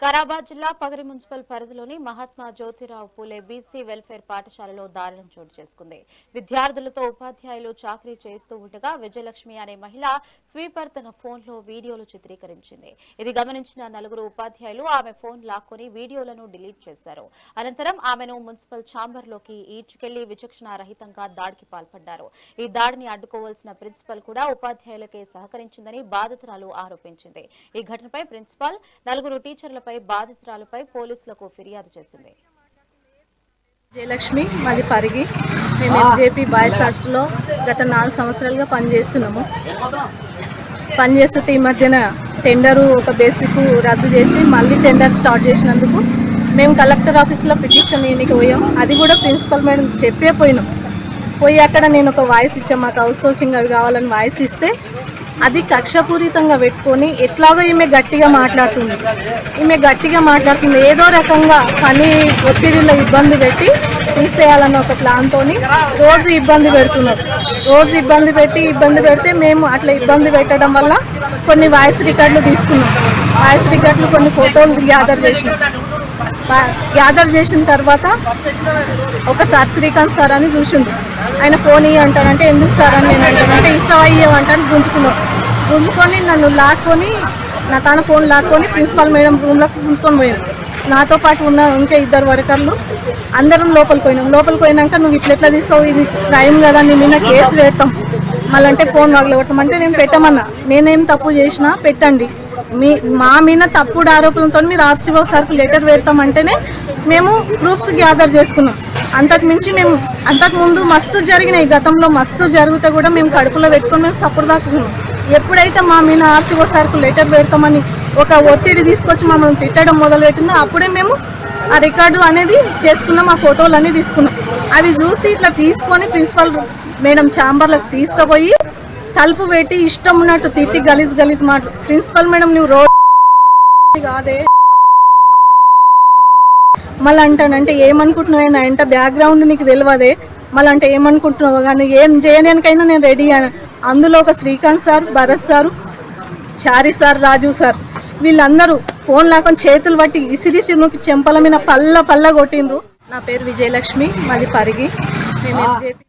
వికారాబాద్ జిల్లా పగరి మున్సిపల్ పరిధిలోని Mahatma Jyotirao Phule BC welfare పాఠశాలలో దారుణం చోటు చేసుకుంది. విద్యార్థులతో ఉపాధ్యాయులు చాకరీ చేస్తూ ఉండగా విజయలక్ష్మి అనే మహిళ స్వీపర్ తన ఫోన్లో వీడియోలు చిత్రీకరించింది. ఇది గమనించిన నలుగురు ఉపాధ్యాయులు ఆమె ఫోన్ లాక్కొని వీడియోలను డిలీట్ చేశారు. అనంతరం ఆమెను మున్సిపల్ ఛాంబర్లోకి ఈడ్చుకెళ్లి విచక్షణారహితంగా దాడికి పాల్పడ్డారు. ఈ దాడిని అడ్డుకోవాల్సిన ప్రిన్సిపల్ కూడా ఉపాధ్యాయులకే సహకరించిందని బాధితురాలు ఆరోపించింది. ఈ ఘటనపై ప్రిన్సిపల్ నలుగురు టీచర్లపై బాధితురాలపై పోలీసులకు ఫిర్యాదు చేసింది. విజయలక్ష్మి మాది పరిగి. మేము ఎంజేపీ బాయ్స్ హాస్టల్లో గత 4 సంవత్సరాలుగా పనిచేస్తుంటే ఈ మధ్యన టెండరు ఒక బేసిక్ రద్దు చేసి మళ్ళీ టెండర్ స్టార్ట్ చేసినందుకు మేము కలెక్టర్ ఆఫీస్లో పిటిషన్ ఇవ్వడానికి పోయాం. అది కూడా ప్రిన్సిపల్ మేడం చెప్పే పోయి అక్కడ నేను ఒక వాయిస్ ఇచ్చాను. మాకు అవుట్ సోర్సింగ్ అవి కావాలని వాయిస్ ఇస్తే అది కక్షపూరితంగా పెట్టుకొని ఎట్లాగో ఈమె గట్టిగా మాట్లాడుతుంది. ఏదో రకంగా పని ఒత్తిడిలో ఇబ్బంది పెట్టి తీసేయాలన్న ఒక ప్లాన్తో రోజు ఇబ్బంది పెడితే మేము అట్లా ఇబ్బంది పెట్టడం వల్ల కొన్ని వాయిస్ రికార్డులు తీసుకున్నాం. వాయిస్ రికార్డులు కొన్ని ఫోటోలు గ్యాదర్ చేసిన తర్వాత ఒకసారి శ్రీకాంత్ సార్ అని చూసింది. ఆయన ఫోన్ ఇవ్వంటానంటే ఎందుకు సార్ అని నేను అంటానంటే ఇస్తావా ఇవ్వమంటాను గుంజుకొని నన్ను లాక్కొని తన ఫోన్ లాక్కొని ప్రిన్సిపల్ మేడం రూమ్లోకి గుంజుకొని పోయింది. నాతో పాటు ఉన్న ఇంకా 2 వర్కర్లు అందరం లోపలికి పోయినాక నువ్వు ఇట్లా తీస్తావు, ఇది క్రైమ్ కదా, నీ మీద కేసు పెడతాం, మళ్ళంటే ఫోన్ వగలగొట్టమంటే నేను పెట్టమన్నా. నేనేం తప్పు చేసినా పెట్టండి, మా మీద తప్పుడు ఆరోపణలతో మీరు ఆర్సీఓ సార్కు లెటర్ పెడతామంటేనే మేము ప్రూఫ్స్ గ్యాదర్ చేసుకున్నాం. అంతకుముందు మస్తు జరిగినాయి, గతంలో మస్తు జరిగితే కూడా మేము కడుపులో పెట్టుకొని మేము సపోర్ట్ దాక్కున్నాం. ఎప్పుడైతే మా మీద ఆర్సీఓ సార్కు లెటర్ పెడతామని ఒక ఒత్తిడి తీసుకొచ్చి మమ్మల్ని తిట్టడం మొదలుపెట్టిందో అప్పుడే మేము ఆ రికార్డు అనేది చేసుకున్నాం, ఆ ఫోటోలు అన్నీ తీసుకున్నాం. అవి చూసి ఇట్లా తీసుకొని ప్రిన్సిపల్ మేడం ఛాంబర్లకు తీసుకుపోయి తలుపు పెట్టి ఇష్టం ఉన్నట్టు తిట్టి గలీజ్ మాట. ప్రిన్సిపల్ మేడం నువ్వు రోడ్ కాదే మళ్ళీ అంటానంటే ఏమనుకుంటున్నావు, నా ఇంట బ్యాక్గ్రౌండ్ నీకు తెలియదే, మళ్ళీ అంటే ఏమనుకుంటున్నావు, కానీ ఏం చేయడానికైనా నేను రెడీ. అందులో ఒక శ్రీకాంత్ సార్, భరత్ సారు, చారి సార్, రాజు సార్ వీళ్ళందరూ ఫోన్ లాకొని చేతులు పట్టి ఇసిరిసి చెంపల మీద పల్ల కొట్టిండ్రు. నా పేరు విజయలక్ష్మి, మాది పరిగి. నేను ఎంజేపీ